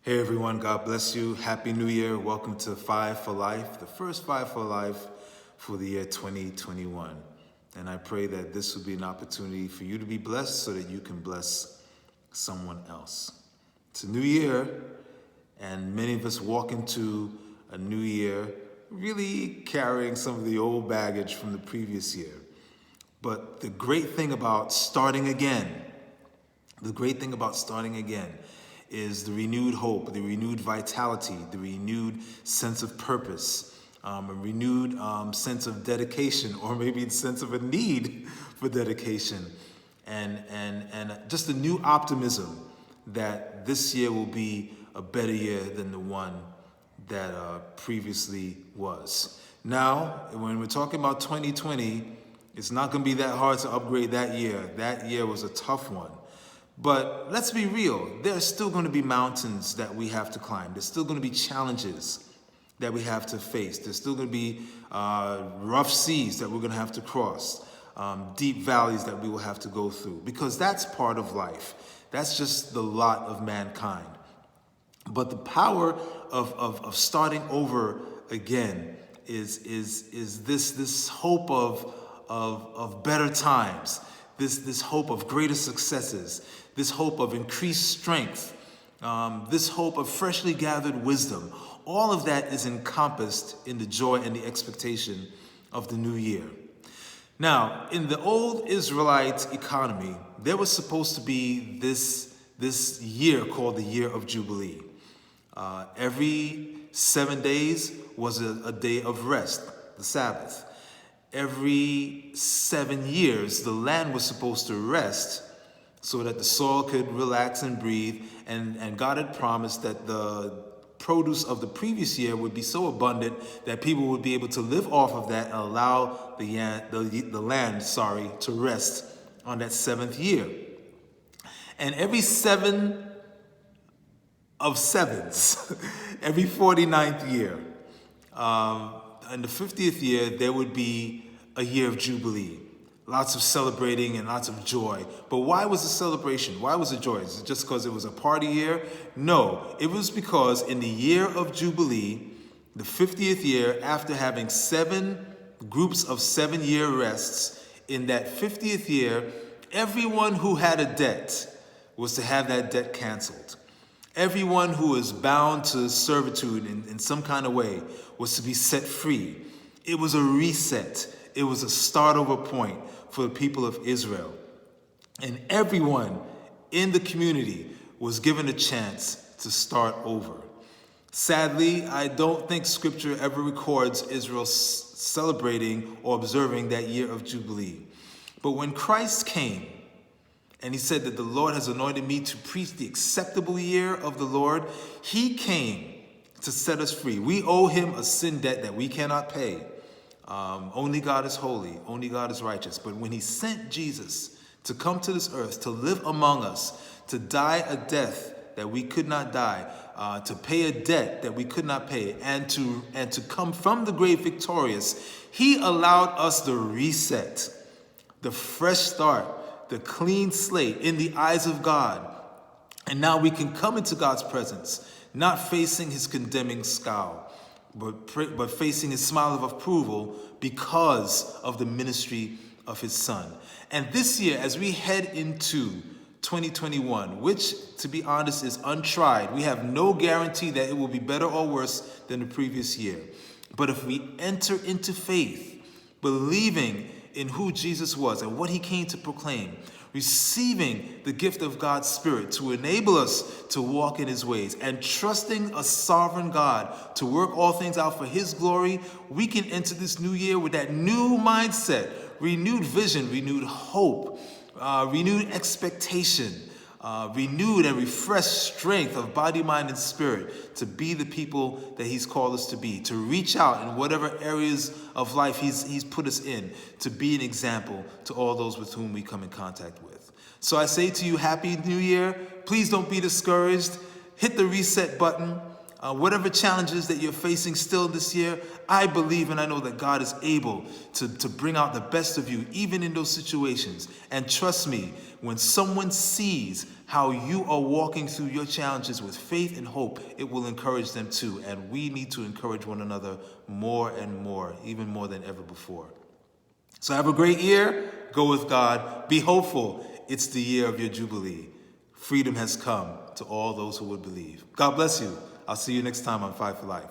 Hey everyone, God bless you. Happy New Year. Welcome to Five for Life, the first Five for Life for the year 2021. And I pray that this will be an opportunity for you to be blessed so that you can bless someone else. It's a new year, and many of us walk into a new year really carrying some of the old baggage from the previous year. But the great thing about starting again is the renewed hope, the renewed vitality, the renewed sense of purpose, a renewed sense of dedication, or maybe a sense of a need for dedication, and just a new optimism that this year will be a better year than the one that previously was. Now, when we're talking about 2020, it's not going to be that hard to upgrade that year. That year was a tough one. But let's be real, there's still going to be mountains that we have to climb. There's still going to be challenges that we have to face. There's still going to be rough seas that we're going to have to cross, deep valleys that we will have to go through, because that's part of life. That's just the lot of mankind. But the power of starting over again is this hope of better times, this hope of greater successes, this hope of increased strength, this hope of freshly gathered wisdom. All of that is encompassed in the joy and the expectation of the new year. Now, in the old Israelite economy, there was supposed to be this year called the Year of Jubilee. Every 7 days was a day of rest, the Sabbath. Every 7 years, the land was supposed to rest so that the soil could relax and breathe, and God had promised that the produce of the previous year would be so abundant that people would be able to live off of that and allow the land to rest on that 7th year. And every 7 of sevens, every 49th year, in the 50th year, there would be a year of Jubilee. Lots of celebrating and lots of joy. But why was the celebration? Why was it joy? Is it just because it was a party year? No, it was because in the year of Jubilee, the 50th year, after having 7 groups of 7-year rests, in that 50th year, everyone who had a debt was to have that debt canceled. Everyone who was bound to servitude in some kind of way was to be set free. It was a reset. It was a start over point for the people of Israel. And everyone in the community was given a chance to start over. Sadly, I don't think Scripture ever records Israel celebrating or observing that year of Jubilee. But when Christ came, and he said that the Lord has anointed me to preach the acceptable year of the Lord, he came to set us free. We owe him a sin debt that we cannot pay. Only God is holy. Only God is righteous. But when he sent Jesus to come to this earth, to live among us, to die a death that we could not die, to pay a debt that we could not pay, and to come from the grave victorious, he allowed us the reset, the fresh start, the clean slate in the eyes of God. And now we can come into God's presence, not facing his condemning scowl, but facing his smile of approval because of the ministry of his son. And this year, as we head into 2021, which, to be honest, is untried, we have no guarantee that it will be better or worse than the previous year. But if we enter into faith, believing in who Jesus was and what he came to proclaim, receiving the gift of God's Spirit to enable us to walk in his ways, and trusting a sovereign God to work all things out for his glory, we can enter this new year with that new mindset, renewed vision, renewed hope, renewed expectation, renewed and refreshed strength of body, mind, and spirit to be the people that he's called us to be, to reach out in whatever areas of life he's put us in, to be an example to all those with whom we come in contact with. So I say to you, Happy New Year. Please don't be discouraged. Hit the reset button. Whatever challenges that you're facing still this year, I believe and I know that God is able to bring out the best of you, even in those situations. And trust me, when someone sees how you are walking through your challenges with faith and hope, it will encourage them too. And we need to encourage one another more and more, even more than ever before. So have a great year. Go with God. Be hopeful. It's the year of your Jubilee. Freedom has come to all those who would believe. God bless you. I'll see you next time on Fight for Life.